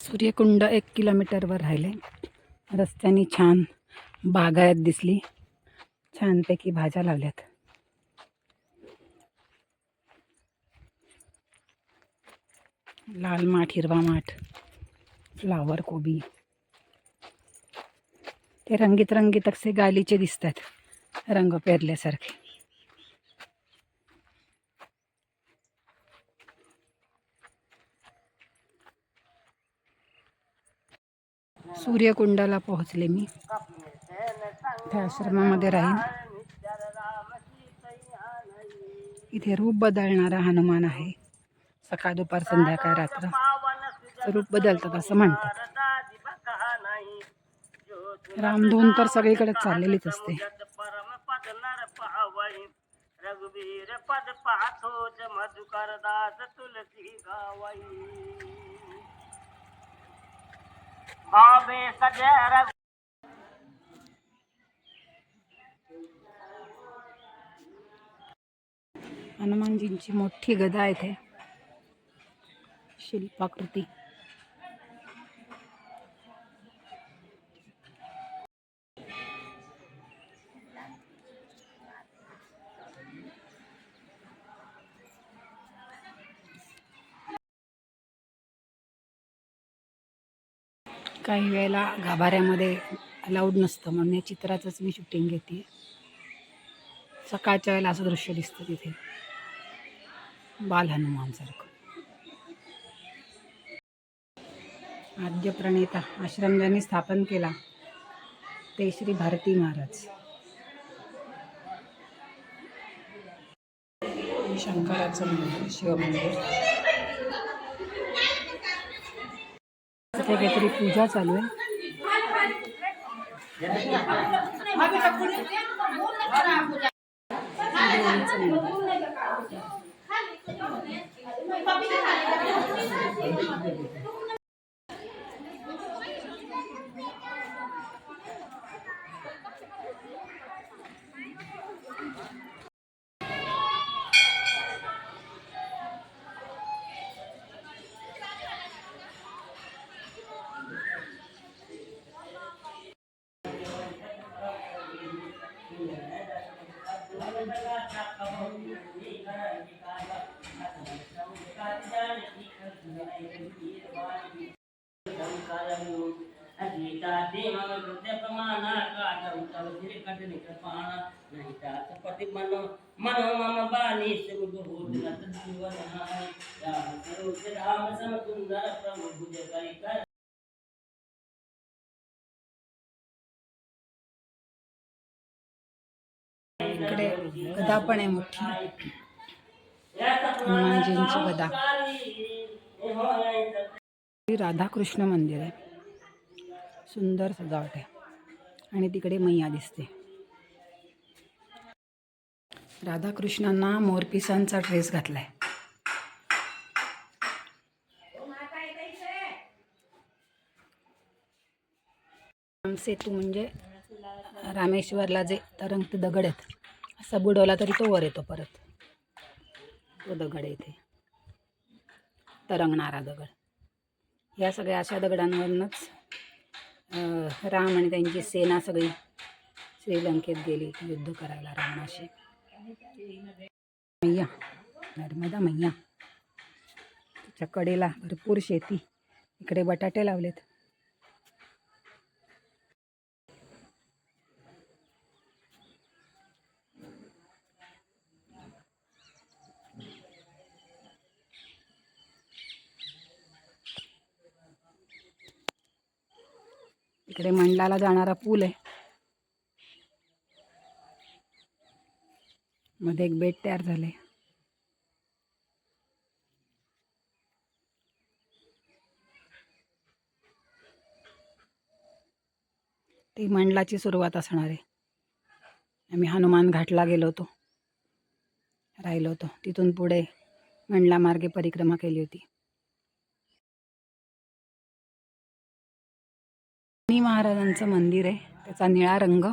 सूर्यकुंड 1 किलोमीटरवर राहिले. रस्त्याने छान बागायत दिसली. छानपैकी भाज्या लावल्यात. लाल माठ, हिरवा माठ, फ्लावर कोबी. ते रंगीत रंगीत असे गालीचे दिसतात, रंग पेरल्यासारखे. सूर्यकुंडाला पोहोचले मी. त्या आश्रमामध्ये राहीन. इथे रूप बदलणारा हनुमान आहे. सकाळ दुपार संध्याकाळ रात्र रूप बदलतात असं म्हणतात. रामधून तर सगळीकडे चाललेलीच असते. रघुवीर पद पाथोज मधुकर दास तुलसी गावई भावे सजय. हनुमानजींची मोठी गदा इथे शिल्पाकृती. काही वेळेला गाभाऱ्यामध्ये अलाउड नसतं म्हणून या चित्राचंच मी शूटिंग घेते. सकाळच्या वेळेला असं दृश्य दिसतं तिथे, बाल हनुमान सारखं. आद्य प्रणेता आश्रम ज्यांनी स्थापन केला ते श्री भारती महाराज. शंकराचं मंदिर, शिवमंदिर. तिथे काहीतरी पूजा चालू आहे. इकडे गदा पण आहे मोठी, हनुमानजींची गदा. राधाकृष्ण मंदिर आहे, सुंदर सजावट आहे. आणि तिकडे मैया दिसते. राधाकृष्णांना मोरपिसांचा ड्रेस घातलाय. सेतू म्हणजे रामेश्वरला जे तरंगते दगड आहेत, असा बुडवला तरी तो वर येतो परत. तो दगड आहे इथे, तरंगणारा दगड. या सगळ्या अशा दगडांवरूनच राम आणि त्यांची सेना सगळी श्रीलंकेत गेली युद्ध करायला रावणाशी. मैया, नर्मदा मैया. तिच्या कडेला भरपूर शेती. इकडे बटाटे लावलेत. इकडे मंडलाला जाणारा पूल आहे. मध्ये एक बेट तयार झाले. ती मंडलाची सुरुवात असणार आहे. आम्ही हनुमान घाटला गेलो होतो, राहिलो होतो. तिथून पुढे मंडला मार्गे परिक्रमा केली होती. महाराजांचं मंदिर आहे, त्याचा निळा रंग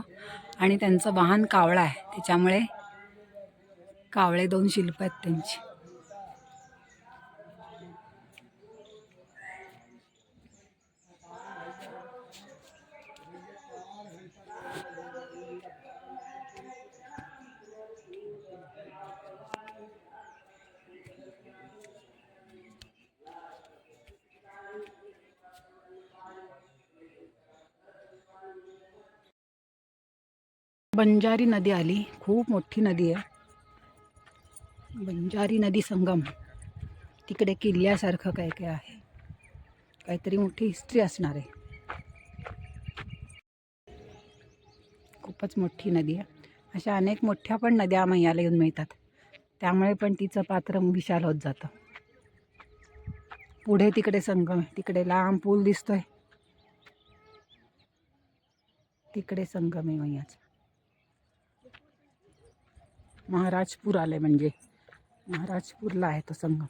आणि त्यांचं वाहन कावळा आहे, त्याच्यामुळे कावळे 2 शिल्प आहेत त्यांची. बंजारी नदी आली, खूप मोठी नदी आहे. बंजारी नदी संगम. तिकडे किल्ल्यासारखं काय काय आहे, काहीतरी मोठी हिस्ट्री असणार आहे. खूपच मोठी नदी आहे. अशा अनेक मोठ्या पण नद्या मैयाला येऊन मिळतात, त्यामुळे पण तिचं पात्र विशाल होत जातं. पुढे तिकडे संगम आहे, तिकडे लांब पूल दिसतोय, तिकडे संगम आहे मैयाचा. महाराजपूर आले म्हणजे महाराजपूरला आहे तो संगम.